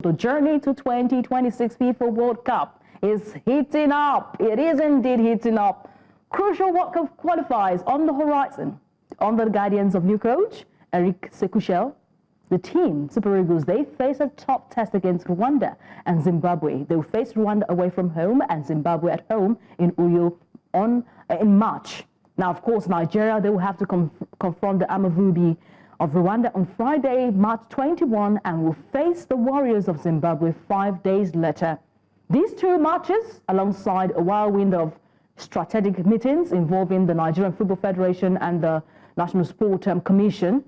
The journey to 2026 FIFA World Cup is heating up. It is indeed heating up. Crucial World Cup qualifiers on the horizon. Under the guidance of new coach Éric Chelle, the team, Super Eagles, they face a tough test against Rwanda and Zimbabwe. They will face Rwanda away from home and Zimbabwe at home in Uyo in March. Now, of course, Nigeria, they will have to confront the Amavubi of Rwanda on Friday, March 21, and will face the Warriors of Zimbabwe 5 days later. These two matches, alongside a whirlwind of strategic meetings involving the Nigerian Football Federation and the National Sport Commission,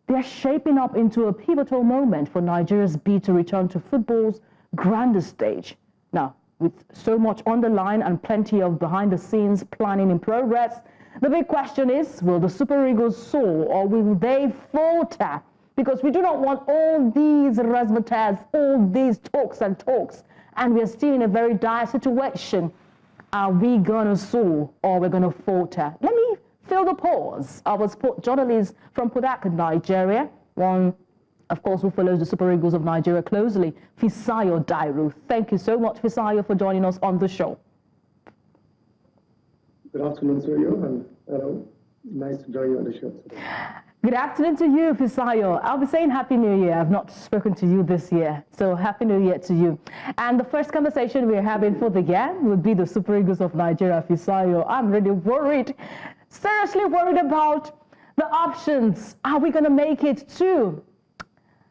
they are shaping up into a pivotal moment for Nigeria's bid to return to football's grandest stage. Now, with so much on the line and plenty of behind-the-scenes planning in progress, the big question is, will the Super Eagles soar or will they falter? Because we do not want all these razzmatazz, all these talks, and we are still in a very dire situation. Are we going to soar or we're going to falter? Let me fill the pause. Our sport journalist from Pudak, Nigeria, one, of course, who follows the Super Eagles of Nigeria closely, Fisayo Dairo. Thank you so much, Fisayo, for joining us on the show. Good afternoon to you, and hello. Nice to join you on the show today. Good afternoon to you, Fisayo. I'll be saying Happy New Year. I've not spoken to you this year, so Happy New Year to you. And the first conversation we're having for the year would be the Super Eagles of Nigeria, Fisayo. I'm really worried, seriously worried about the options. Are we going to make it to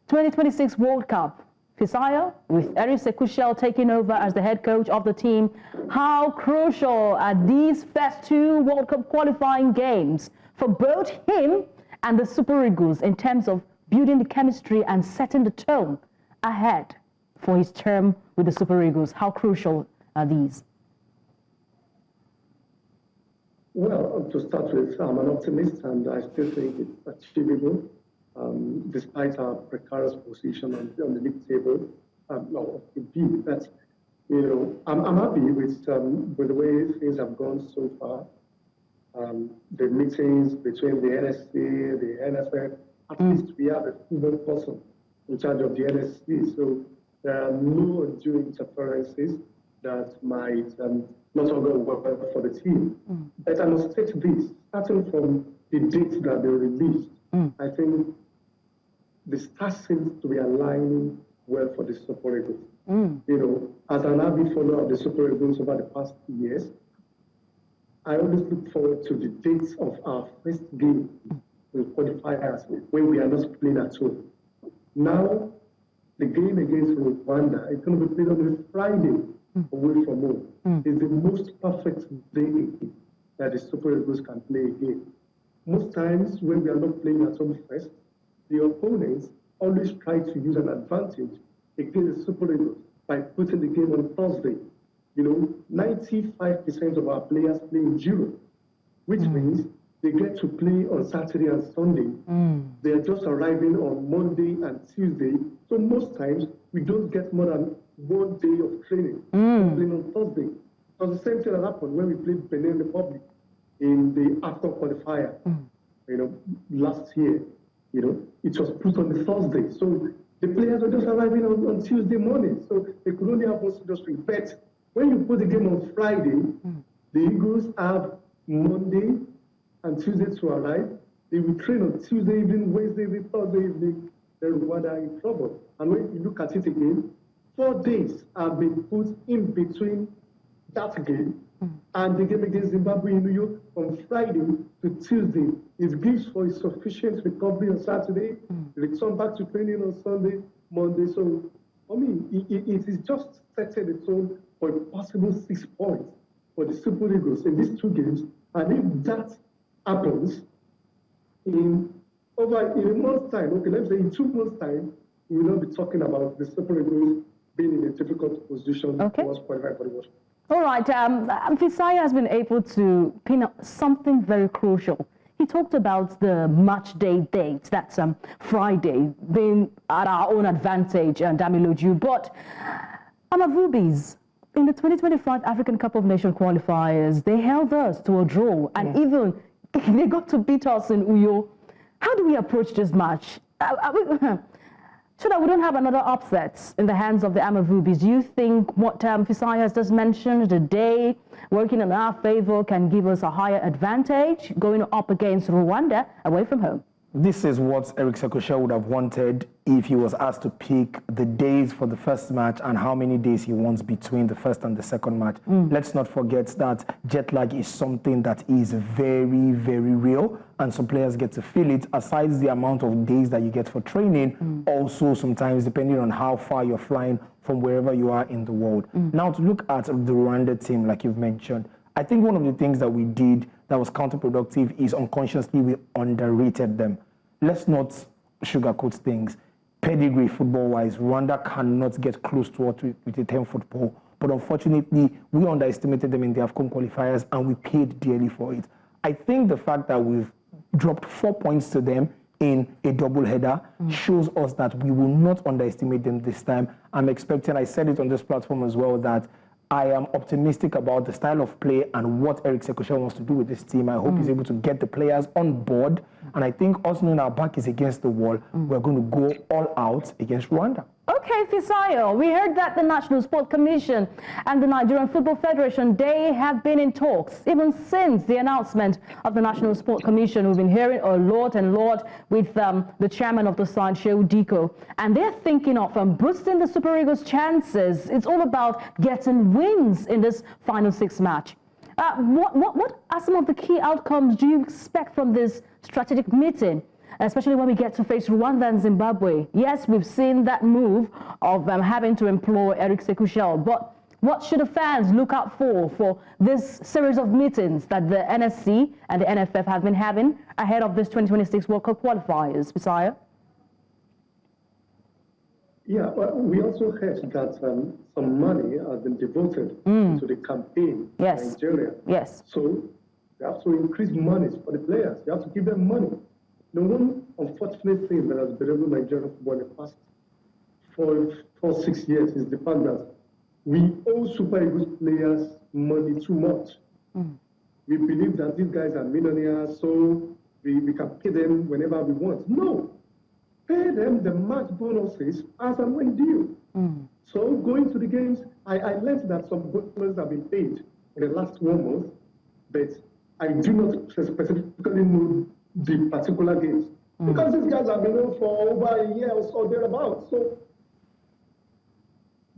2026 World Cup? Fisayo, with Éric Chelle taking over as the head coach of the team, how crucial are these first two World Cup qualifying games for both him and the Super Eagles in terms of building the chemistry and setting the tone ahead for his term with the Super Eagles? How crucial are these? Well, to start with, I'm an optimist and I still think it's achievable. Despite our precarious position on the league table, indeed, but you know, I'm happy with the way things have gone so far. The meetings between the NSC, the NFF, at least we have a proven person in charge of the NSC, so there are no undue interferences that might not go well for the team. But I must state this, starting from the date that they released, I think the stars seems to be aligning well for the Super Eagles. You know, as an avid follower of the Super Eagles over the past years, I always look forward to the dates of our first game with qualifiers when we are not playing at home. Now, the game against Rwanda is going to be played on a Friday away from home. It's the most perfect day that the Super Eagles can play a game. Most times when we are not playing at home first, the opponents always try to use an advantage against the Super Eagles by putting the game on Thursday. You know, 95% of our players play in Europe, which means they get to play on Saturday and Sunday. They are just arriving on Monday and Tuesday. So most times we don't get more than 1 day of training. Playing on Thursday. So the same thing that happened when we played Benin Republic in the AFCON qualifier, you know, last year. You know, it was put on the Thursday. So the players were just arriving on Tuesday morning. So they could only have one serious week. But when you put the game on Friday, the Eagles have Monday and Tuesday to arrive. They will train on Tuesday evening, Wednesday evening, Thursday evening. Then Rwanda are in trouble. And when you look at it again, 4 days have been put in between that game and the game against Zimbabwe in New York from Friday to Tuesday. It gives for a sufficient recovery on Saturday, return back to training on Sunday, Monday. So, I mean, it is just setting the tone for a possible 6 points for the Super Eagles in these 2 games. And if that happens in a month's time, okay, let's say in 2 months' time, we will not be talking about the Super Eagles being in a difficult position towards qualifying for the World Cup. All right, Fisayo has been able to pin up something very crucial. He talked about the match day date, that's Friday, being at our own advantage, and Damiloju. But Amavubis, in the 2025 African Cup of Nations qualifiers, they held us to a draw, and even they got to beat us in Uyo. How do we approach this match? So that we don't have another upset in the hands of the Amavubi, do you think what Fisayo has just mentioned, the day working in our favor, can give us a higher advantage going up against Rwanda away from home? This is what Éric Chelle would have wanted if he was asked to pick the days for the first match and how many days he wants between the first and the second match. Let's not forget that jet lag is something that is very, very real, and some players get to feel it. Aside the amount of days that you get for training, also sometimes depending on how far you're flying from wherever you are in the world. Now, to look at the Rwanda team, like you've mentioned, I think one of the things that we did that was counterproductive is unconsciously we underrated them. Let's not sugarcoat things. Pedigree football-wise, Rwanda cannot get close to what with the 10 football. But unfortunately, we underestimated them in the AFCON qualifiers and we paid dearly for it. I think the fact that we've dropped 4 points to them in a double header shows us that we will not underestimate them this time. I'm expecting, I said it on this platform as well, that I am optimistic about the style of play and what Éric Chelle wants to do with this team. I hope he's able to get the players on board. And I think us knowing our back is against the wall, we're going to go all out against Rwanda. Okay, Fisayo, we heard that the National Sport Commission and the Nigerian Football Federation, they have been in talks. Even since the announcement of the National Sport Commission, we've been hearing a lot and lot with the chairman of the side, Fisayo Dairo. And they're thinking of boosting the Super Eagles' chances. It's all about getting wins in this final 6 match. What are some of the key outcomes do you expect from this strategic meeting, especially when we get to face Rwanda and Zimbabwe? Yes, we've seen that move of having to employ Éric Chelle, but what should the fans look out for this series of meetings that the NSC and the NFF have been having ahead of this 2026 World Cup qualifiers, Fisayo? Yeah, well, we also heard that some money has been devoted to the campaign in Nigeria. Yes. So you have to increase money for the players. You have to give them money. The one unfortunate thing that has been in Nigerian football in the past 4-6 years is the fact that we owe Super Eagles players money too much. We believe that these guys are millionaires, so we can pay them whenever we want. No. Pay them the match bonuses as and when due. So going to the games, I learned that some bonuses have been paid in the last 1 month, but I do not specifically know the particular games. Because these guys have been on for over a year or so thereabouts. So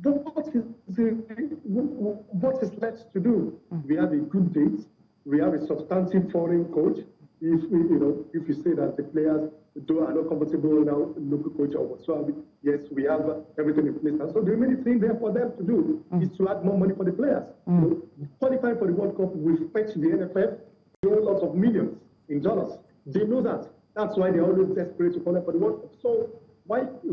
what is left to do? We have a good date. We have a substantive foreign coach. If you say that the players are not comfortable now, local coach or whatsoever, yes, we have everything in place. So the remaining thing there for them to do is to add more money for the players. Qualifying for the World Cup will fetch the NFF lots of millions in dollars. They know that. That's why they're always desperate to qualify for the World Cup.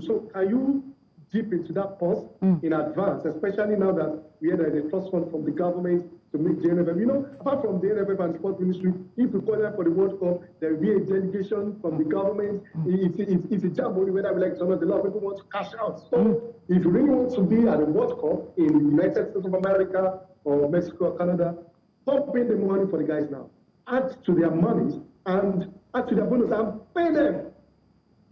So can you dip into that pause in advance, especially now that we had a trust fund from the government to make the NFF. Apart from the NFF and Sport Ministry, if we qualify for the World Cup, there will be a delegation from the government. It's a jamboree, whether we like it or not. A lot of people want to cash out. So if you really want to be at the World Cup in the United States of America or Mexico or Canada, stop paying the money for the guys now. Add to their money and add to their bonus and pay them.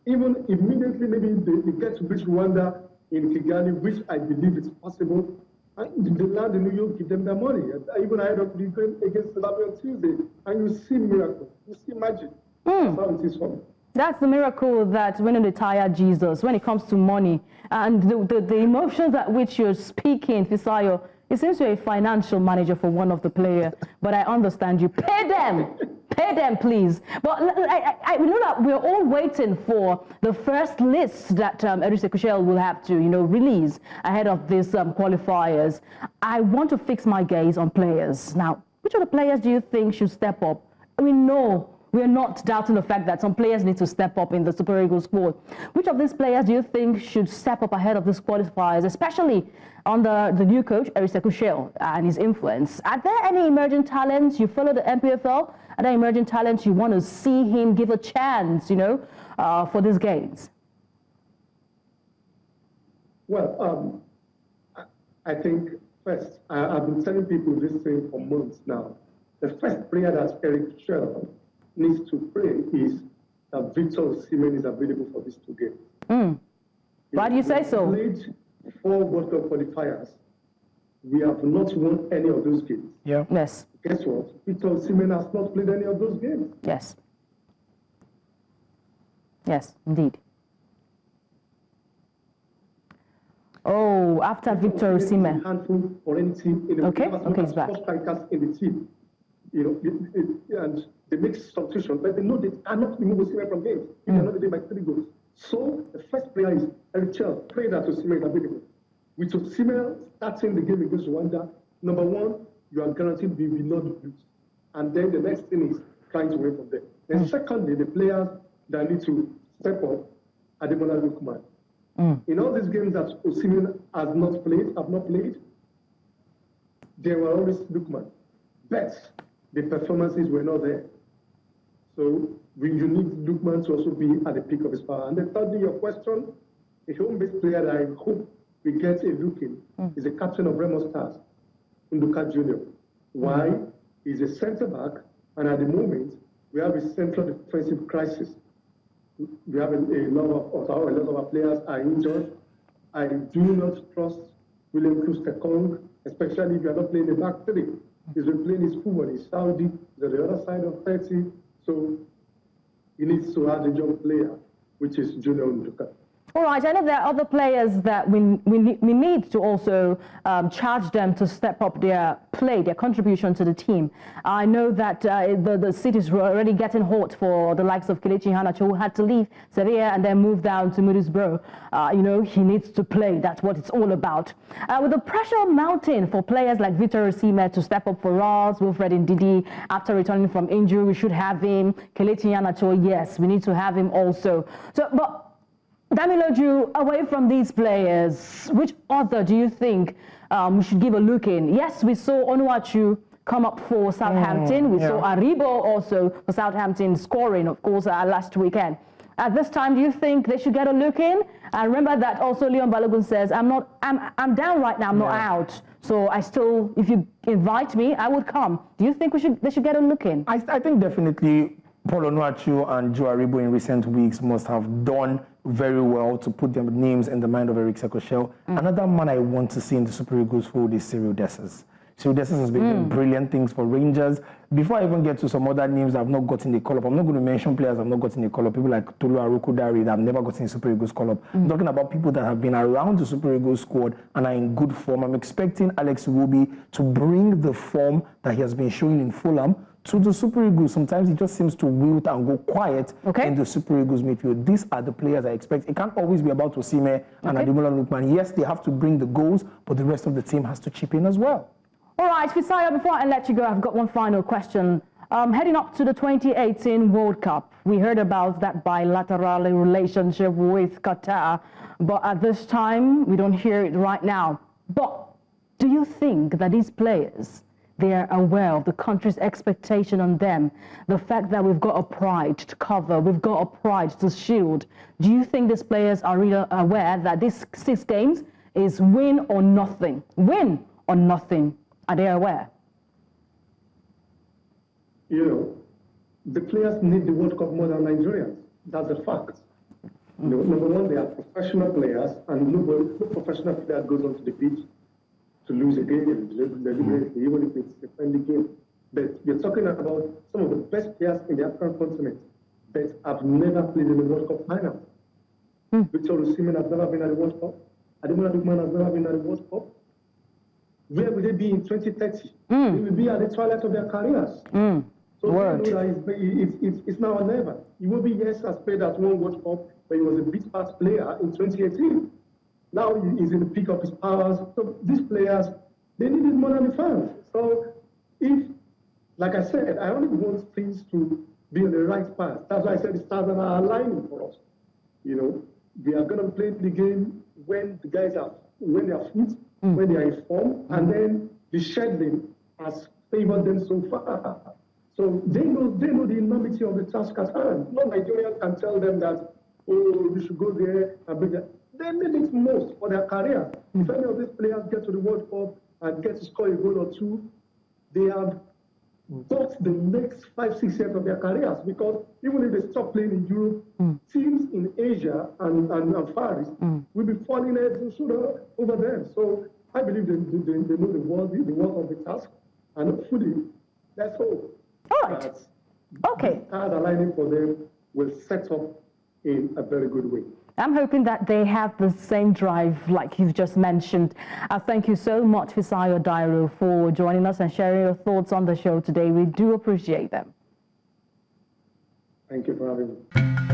Even immediately, maybe they get to reach Rwanda in Kigali, which I believe is possible. And they land in New York, give them their money. Even I had up Ukraine against Zimbabwe on Tuesday, and you see miracle, you see magic. That's how it is for me. That's the miracle that when they tire Jesus, when it comes to money. And the emotions at which you're speaking, Fisayo, it seems you're a financial manager for one of the players, but I understand you. Pay them! Pay them, please. But I know that we're all waiting for the first list that Éric Chelle will have to, release ahead of these qualifiers. I want to fix my gaze on players. Now, which of the players do you think should step up? We know we're not doubting the fact that some players need to step up in the Super Eagles squad. Which of these players do you think should step up ahead of these qualifiers, especially under the new coach, Éric Chelle, and his influence? Are there any emerging talents? You follow the MPFL? Are there emerging talents you want to see him give a chance, for these games? Well, I think first, I've been telling people this thing for months now. The first player that Éric Chelle needs to play is that Victor Osimhen is available for these 2 games. Why do you say so? We played 4 World Cup qualifiers. We have not won any of those games. Yeah. Yes. Guess what? Victor Osimhen has not played any of those games. Yes. Yes, indeed. Oh, after Victor Osimhen. Handful for any team in the Okay, he's back. 4 strikers in the team. And they make substitution, but they know they cannot remove Osimhen from games. If they're not the game by 3 goals. So the first player is Éric Chelle. Pray that Osimhen is available. With Osimhen starting the game against Rwanda, number 1, you are guaranteed we will not lose. And then the next thing is trying to win from there. Then secondly, the players that need to step up are the Lookman. In all these games that Osimhen have not played, there were always Lookman. But the performances were not there. So you need Lookman to also be at the peak of his power. And then thirdly, your question, a home-based player that I hope we get a look in is the captain of Remo Stars, Nduka Jr. Why? He's a centre-back, and at the moment, we have a central defensive crisis. We have a lot of our players are injured. I do not trust William Klus-Tekong, especially if you are not playing the back 3. He's been playing his football in Saudi, he's on the other side of 30, so he needs to add a young player, which is Junior Nduka. All right, I know there are other players that we need to also charge them to step up their play, their contribution to the team. I know that the cities were already getting hot for the likes of Kelechi Iheanacho, who had to leave Sevilla and then move down to Middlesbrough. He needs to play. That's what it's all about. With the pressure mounting for players like Victor Osimhen to step up for us, Wilfred Ndidi, after returning from injury, we should have him. Kelechi Iheanacho, yes, we need to have him also. But Damiloju, away from these players, which other do you think we should give a look in? Yes, we saw Onuachu come up for Southampton. We saw Aribo also for Southampton scoring, of course, last weekend. At this time, do you think they should get a look in? And remember that also Leon Balogun says, I'm down right now, I'm not out. So I still, if you invite me, I would come. Do you think they should get a look in? I think definitely Paul Onuachu and Joe Aribo in recent weeks must have done very well to put their names in the mind of Éric Chelle. Another man I want to see in the Super Eagles fold is Cyril Dessers. Cyril Dessers has been doing brilliant things for Rangers. Before I even get to some other names that have not gotten the call-up, I'm not going to mention players that have not gotten the call-up. People like Tolu Arukudari that have never gotten the Super Eagles call-up. I'm talking about people that have been around the Super Eagles squad and are in good form. I'm expecting Alex Iwobi to bring the form that he has been showing in Fulham to the Super Eagles. Sometimes he just seems to wilt and go quiet in the Super Eagles midfield. These are the players I expect. It can't always be about Osimhen and Ademola Lookman. Yes, they have to bring the goals, but the rest of the team has to chip in as well. All right, Fisayo, before I let you go, I've got one final question. Heading up to the 2018 World Cup, we heard about that bilateral relationship with Qatar, but at this time, we don't hear it right now. But do you think that these players, they are aware of the country's expectation on them, the fact that we've got a pride to cover, we've got a pride to shield? Do you think these players are really aware that these 6 games is win or nothing? Win or nothing? Are they aware? The players need the World Cup more than Nigerians. That's a fact. Number 1, they are professional players, and no professional player goes onto the pitch to lose a game, even if it's a friendly game. But we're talking about some of the best players in the African continent that have never played in the World Cup final. Victor Osimhen has never been at the World Cup. Ademola Lookman has never been at the World Cup. Where will they be in 2030? They will be at the twilight of their careers. So it's now or never. Iwobi, yes, has played at one World Cup, but he was a bit past player in 2018. Now he's in the peak of his powers. So these players, they need it more than the fans. So if, like I said, I only want things to be on the right path. That's why I said the stars are aligning for us. We are going to play the game when the guys are, when they are fit, when they are in form, and then the scheduling has favored them so far. So they know the enormity of the task at hand. No Nigerian can tell them that, oh, we should go there and bring that. They need it most for their career. If any of these players get to the World Cup and get to score a goal or 2, they have touch the next 5-6 years of their careers, because even if they stop playing in Europe, teams in Asia and Far East will be falling heads and shoulders over them. So I believe they know the worth of the task, and hopefully, let's hope that the stars aligning for them will set up in a very good way. I'm hoping that they have the same drive like you've just mentioned. Thank you so much, Fisayo Dairo, for joining us and sharing your thoughts on the show today. We do appreciate them. Thank you for having me.